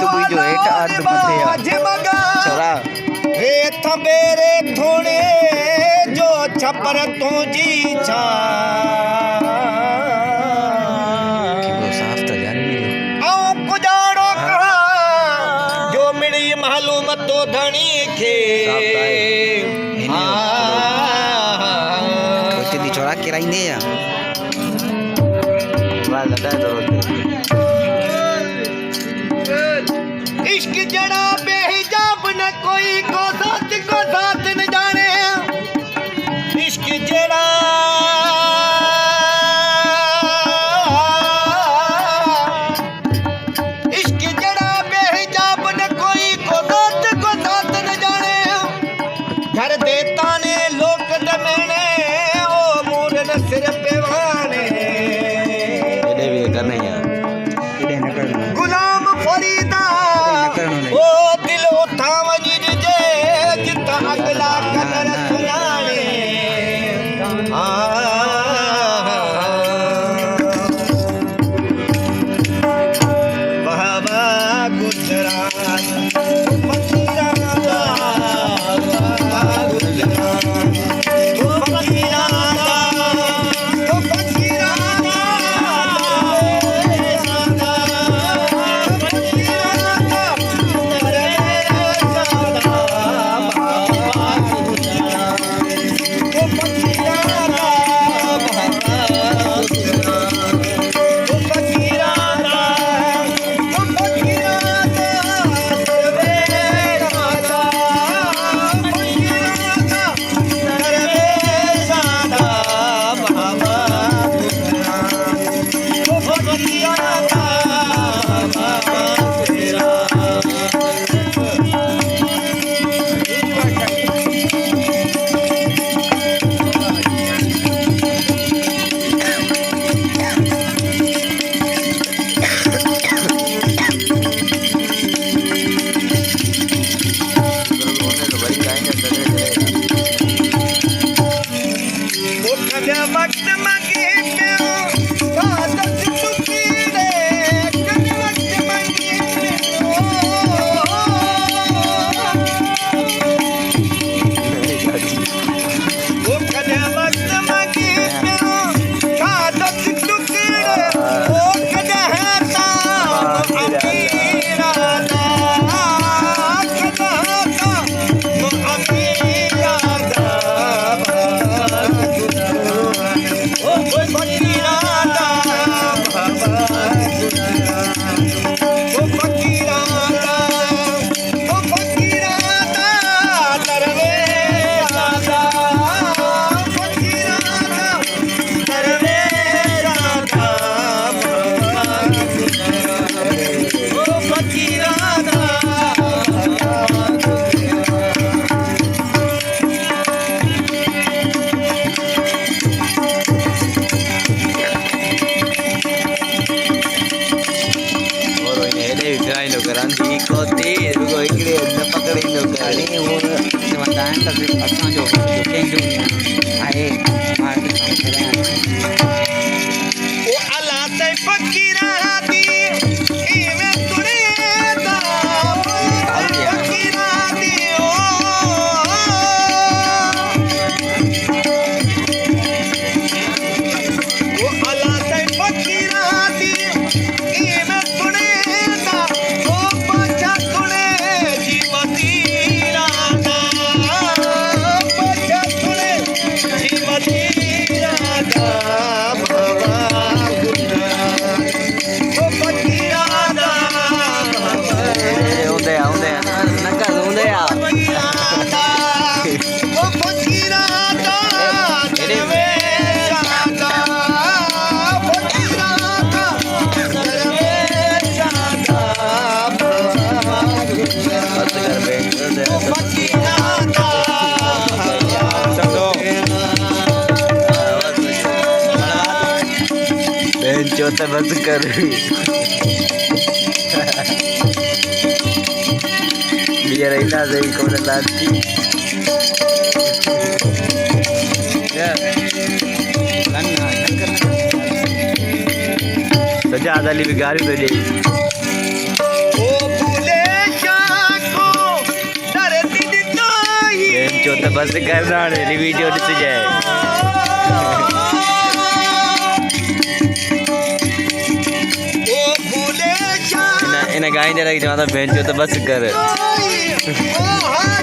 बीजो हेठ अर्ध मथे छोरा रे थबेरे थोड़े जो छपर तुझी छा साफ तो जान मिलो आऊं कुजाड़ो कहा जो मिली मालूम तो धनी खे कोई छोरा किराइंदे या वाल लगा तो इश्क जड़ा बेहिजाब न कोई को साथ न जाने इश्क जड़ा बेहिजाब न कोई को साथ न जाने घर देता ने लोक दमेने ओ मूर न सिर पे वाने इधे भी करना है इधे न करना गुलाम फरीदा ओ दिल उठा वजीर जे जिता अगला कदर सुनाने वाह वाह गुजरात चौथा बस कर biar ina dari kau lagi ya lana saja ada lebih garis saja चो त बस कर हाणे वीडियो ॾिसजाए ओ भूले शाह इन गाईंदे लॻी चवां त भेण चो त बस कर ओ हा